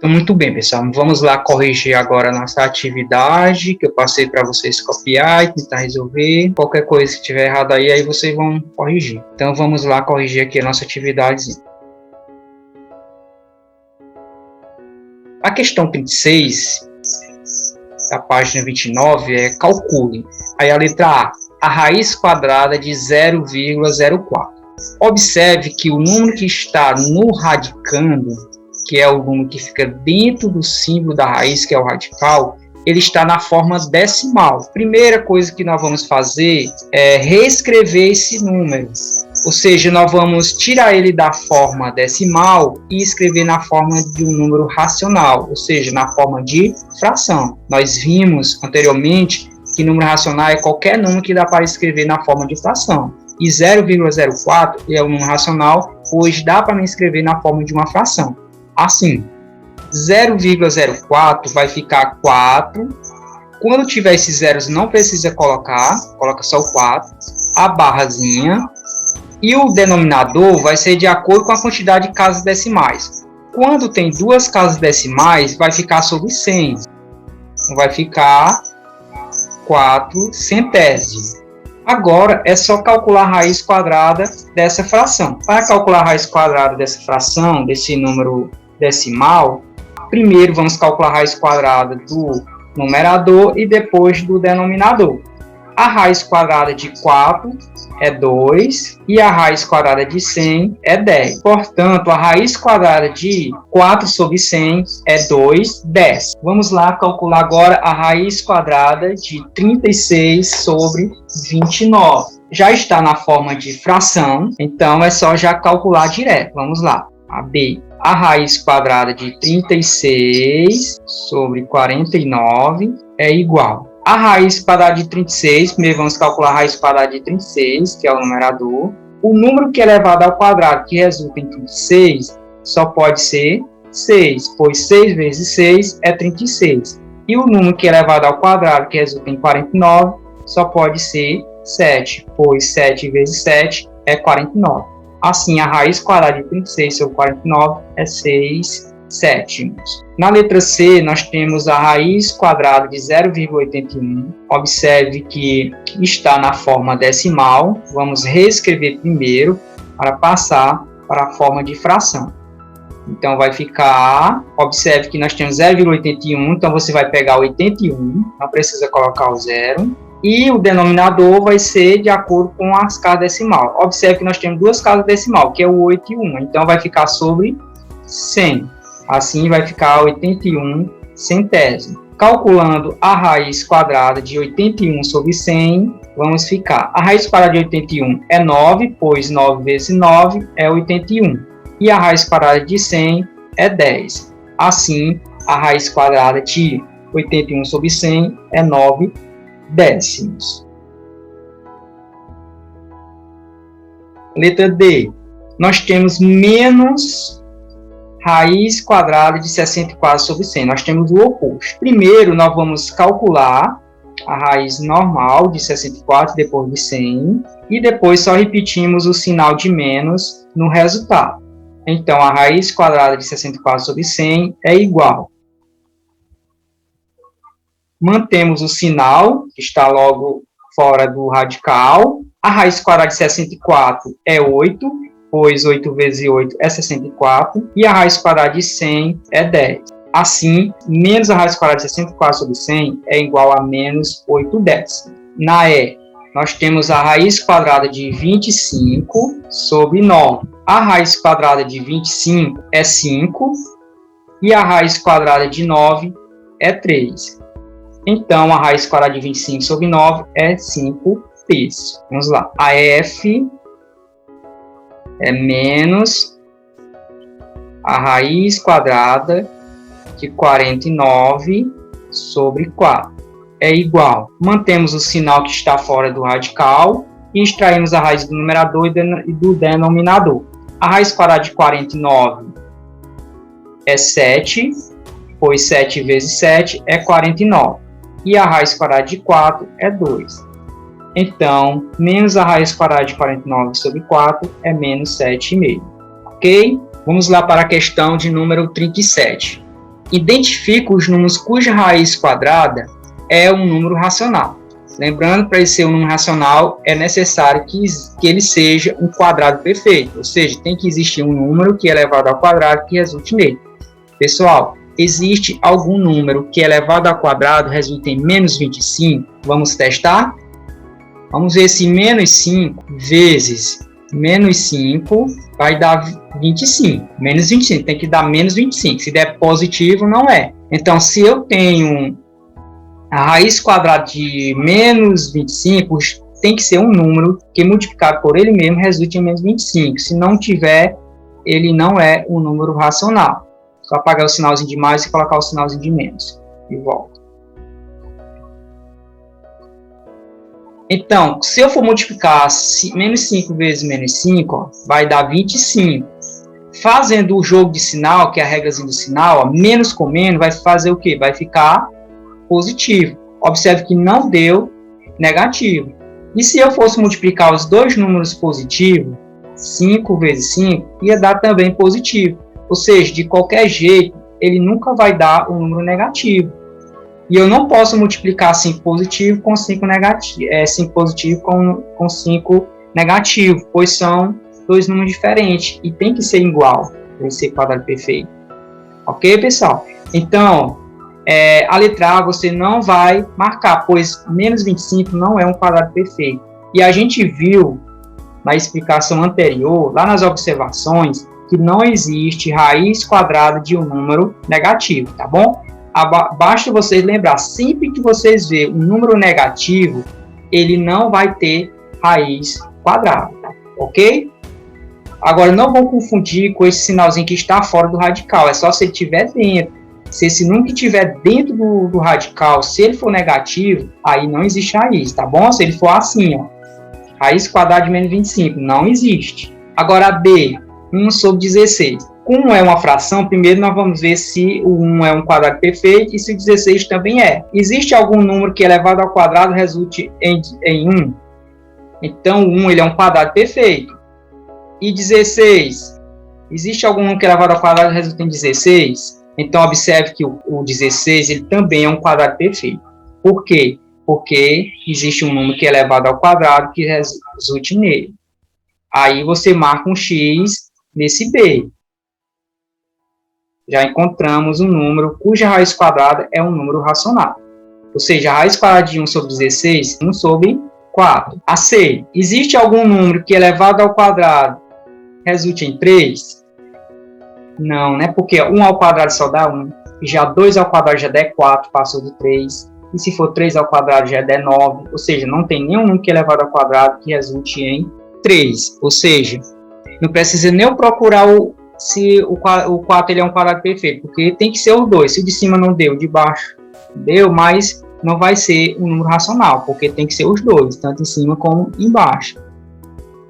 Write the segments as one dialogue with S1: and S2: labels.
S1: Então, muito bem, pessoal. Vamos lá corrigir agora a nossa atividade, que eu passei para vocês copiar e tentar resolver. Qualquer coisa que tiver errado aí vocês vão corrigir. Então, vamos lá corrigir aqui a nossa atividade. A questão 36, da página 29, é calcule. Aí a letra A raiz quadrada de 0,04. Observe que o número que está no radicando, que é o número que fica dentro do símbolo da raiz, que é o radical, ele está na forma decimal. Primeira coisa que nós vamos fazer é reescrever esse número. Ou seja, nós vamos tirar ele da forma decimal e escrever na forma de um número racional, ou seja, na forma de fração. Nós vimos anteriormente que número racional é qualquer número que dá para escrever na forma de fração. E 0,04 é um número racional, pois dá para escrever na forma de uma fração. Assim, 0,04 vai ficar 4. Quando tiver esses zeros, não precisa coloca só o 4, a barrazinha. E o denominador vai ser de acordo com a quantidade de casas decimais. Quando tem duas casas decimais, vai ficar sobre 100. Então, vai ficar 4 centésimos. Agora, é só calcular a raiz quadrada dessa fração. Para calcular a raiz quadrada dessa fração, desse número decimal, primeiro vamos calcular a raiz quadrada do numerador e depois do denominador. A raiz quadrada de 4 é 2 e a raiz quadrada de 100 é 10. Portanto, a raiz quadrada de 4 sobre 100 é 2 décimos. Vamos lá calcular agora a raiz quadrada de 36 sobre 29. Já está na forma de fração, então é só já calcular direto. Vamos lá. A B. A raiz quadrada de 36 sobre 49 é igual. A raiz quadrada de 36, primeiro vamos calcular a raiz quadrada de 36, que é o numerador. O número que é elevado ao quadrado, que resulta em 36, só pode ser 6, pois 6 vezes 6 é 36. E o número que é elevado ao quadrado, que resulta em 49, só pode ser 7, pois 7 vezes 7 é 49. Assim, a raiz quadrada de 36 sobre 49 é 6 sétimos. Na letra C, nós temos a raiz quadrada de 0,81. Observe que está na forma decimal. Vamos reescrever primeiro para passar para a forma de fração. Então, vai ficar... Observe que nós temos 0,81, então você vai pegar 81, não precisa colocar o zero. E o denominador vai ser de acordo com as casas decimal. Observe que nós temos duas casas decimal, que é o 8 e 1. Então, vai ficar sobre 100. Assim, vai ficar 81 centésimos. Calculando a raiz quadrada de 81 sobre 100, vamos ficar. A raiz quadrada de 81 é 9, pois 9 vezes 9 é 81. E a raiz quadrada de 100 é 10. Assim, a raiz quadrada de 81 sobre 100 é 9 décimos. Letra D. Nós temos menos raiz quadrada de 64 sobre 100. Nós temos o oposto. Primeiro, nós vamos calcular a raiz normal de 64 depois de 100. E depois só repetimos o sinal de menos no resultado. Então, a raiz quadrada de 64 sobre 100 é igual. Mantemos o sinal, que está logo fora do radical. A raiz quadrada de 64 é 8, pois 8 vezes 8 é 64. E a raiz quadrada de 100 é 10. Assim, menos a raiz quadrada de 64 sobre 100 é igual a menos 8 décimos. Na E, nós temos a raiz quadrada de 25 sobre 9. A raiz quadrada de 25 é 5. E a raiz quadrada de 9 é 3. Então, a raiz quadrada de 25 sobre 9 é 5 terços. Vamos lá. A F é menos a raiz quadrada de 49 sobre 4. É igual. Mantemos o sinal que está fora do radical e extraímos a raiz do numerador e do denominador. A raiz quadrada de 49 é 7, pois 7 vezes 7 é 49. E a raiz quadrada de 4 é 2. Então, menos a raiz quadrada de 49 sobre 4 é menos 7,5. Ok? Vamos lá para a questão de número 37.
S2: identifica os números cuja raiz quadrada é um número racional. Lembrando, para ele ser um número racional, é necessário que ele seja um quadrado perfeito, ou seja, tem que existir um número que é elevado ao quadrado que resulte nele. Pessoal, existe algum número que elevado ao quadrado resulta em menos 25? Vamos testar? Vamos ver se menos 5 vezes menos 5 vai dar 25. Menos 25, tem que dar menos 25. Se der positivo, não é. Então, se eu tenho a raiz quadrada de menos 25, tem que ser um número que multiplicado por ele mesmo resulte em menos 25. Se não tiver, ele não é um número racional. Só apagar o sinalzinho de mais e colocar o sinalzinho de menos. E volta. Então, se eu for multiplicar menos 5 vezes menos 5, ó, vai dar 25. Fazendo o jogo de sinal, que é a regrazinha do sinal, ó, menos com menos, vai fazer o quê? Vai ficar positivo. Observe que não deu negativo. E se eu fosse multiplicar os dois números positivos, 5 vezes 5, ia dar também positivo. Ou seja, de qualquer jeito, ele nunca vai dar um número negativo. E eu não posso multiplicar 5 positivo com 5 negativo, 5 positivo com 5 negativo, pois são dois números diferentes e tem que ser igual para ser quadrado perfeito. Ok, pessoal? Então, a letra A você não vai marcar, pois menos 25 não é um quadrado perfeito. E a gente viu na explicação anterior, lá nas observações, que não existe raiz quadrada de um número negativo, tá bom? Basta vocês lembrar, sempre que vocês verem um número negativo, ele não vai ter raiz quadrada, tá? Ok? Agora, não vão confundir com esse sinalzinho que está fora do radical, é só se ele estiver dentro. Se esse número que estiver dentro do radical, se ele for negativo, aí não existe raiz, tá bom? Se ele for assim, ó, raiz quadrada de menos 25, não existe. Agora, a B, 1 sobre 16. Como é uma fração, primeiro nós vamos ver se o 1 é um quadrado perfeito e se o 16 também é. Existe algum número que elevado ao quadrado resulte em 1? Então, o 1 ele é um quadrado perfeito. E 16? Existe algum número que elevado ao quadrado resulta em 16? Então, observe que o 16 ele também é um quadrado perfeito. Por quê? Porque existe um número que é elevado ao quadrado que resulte nele. Aí você marca um X nesse B. Já encontramos um número cuja raiz quadrada é um número racional. Ou seja, a raiz quadrada de 1 sobre 16, 1 sobre 4. A C. Existe algum número que elevado ao quadrado resulte em 3? Não, né? Porque 1 ao quadrado só dá 1. Já 2 ao quadrado já dá 4, passou de 3. E se for 3 ao quadrado já dá 9. Ou seja, não tem nenhum número que é elevado ao quadrado que resulte em 3. Ou seja, não precisa nem eu procurar se o 4 ele é um quadrado perfeito, porque tem que ser os dois. Se o de cima não deu, o de baixo deu, mas não vai ser um número racional, porque tem que ser os dois, tanto em cima como embaixo.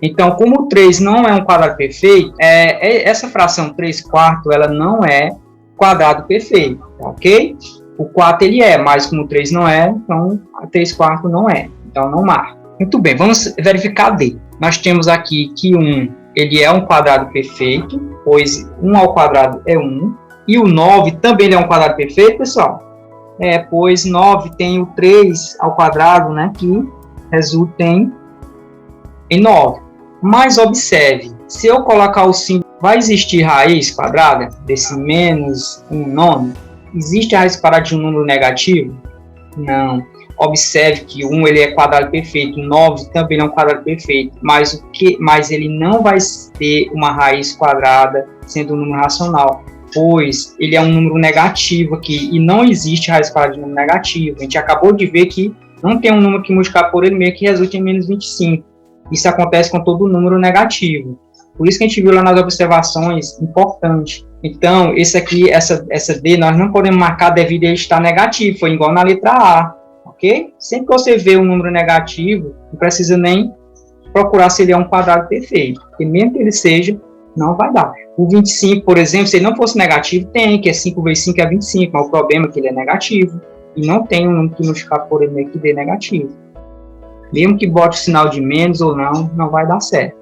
S2: Então, como o 3 não é um quadrado perfeito, essa fração 3/4, ela não é quadrado perfeito, ok? O 4 ele é, mas como o 3 não é, então a 3/4 não é, então não marca. Muito bem, vamos verificar D. Nós temos aqui que 1 ele é um quadrado perfeito, pois 1 ao quadrado é 1. E o 9 também é um quadrado perfeito, pessoal? Pois 9 tem o 3 ao quadrado, né, que resulta em 9. Mas observe, se eu colocar o símbolo, vai existir raiz quadrada desse menos 1 nono? Existe a raiz quadrada de um número negativo? Não. Observe que 1 ele é quadrado perfeito, 9 também é um quadrado perfeito, mas ele não vai ter uma raiz quadrada sendo um número racional, pois ele é um número negativo aqui e não existe raiz quadrada de um número negativo. A gente acabou de ver que não tem um número que multiplicar por ele mesmo que resulte em menos 25. Isso acontece com todo número negativo. Por isso que a gente viu lá nas observações, importante. Então, esse aqui, essa D, nós não podemos marcar devido a ele estar negativo, foi igual na letra A. Ok? Sempre que você vê um número negativo, não precisa nem procurar se ele é um quadrado perfeito, porque mesmo que ele seja, não vai dar. O 25, por exemplo, se ele não fosse negativo, tem, que é 5 vezes 5 é 25, mas o problema é que ele é negativo, e não tem um número que multiplicar por ele que dê negativo. Mesmo que bote o sinal de menos ou não, não vai dar certo.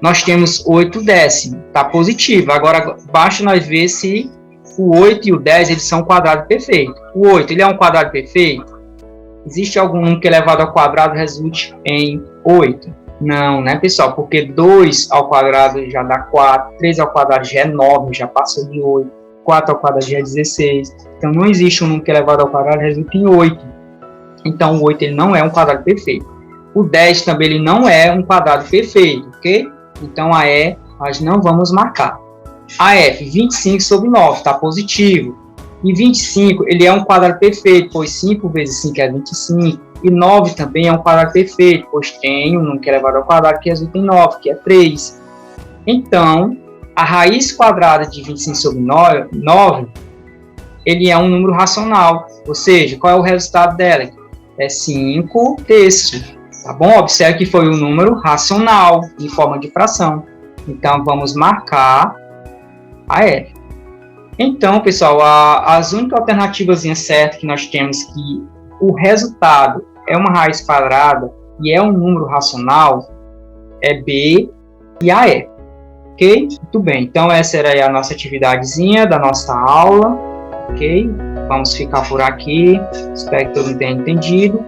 S2: Nós temos 8 décimos, tá positivo. Agora, basta nós ver se O 8 e o 10, eles são um quadrado perfeito. O 8, ele é um quadrado perfeito? Existe algum número que elevado ao quadrado resulte em 8? Não, né, pessoal? Porque 2 ao quadrado já dá 4, 3 ao quadrado já é 9, já passou de 8, 4 ao quadrado já é 16. Então, não existe um número que elevado ao quadrado resulte em 8. Então, o 8 ele não é um quadrado perfeito. O 10 também ele não é um quadrado perfeito, ok? Então, a E nós não vamos marcar. A F, 25 sobre 9, está positivo. E 25, ele é um quadrado perfeito, pois 5 vezes 5 é 25. E 9 também é um quadrado perfeito, pois tem um número que é elevado ao quadrado que resulta em 9, que é 3. Então, a raiz quadrada de 25 sobre 9, ele é um número racional. Ou seja, qual é o resultado dela? É 5 terços. Tá bom? Observe que foi um número racional, em forma de fração. Então, vamos marcar a F. Então, pessoal, as únicas alternativas certas que nós temos que o resultado é uma raiz quadrada e é um número racional é B e a F. Ok? Muito bem. Então, essa era a nossa atividadezinha da nossa aula. Ok? Vamos ficar por aqui. Espero que todo mundo tenha entendido.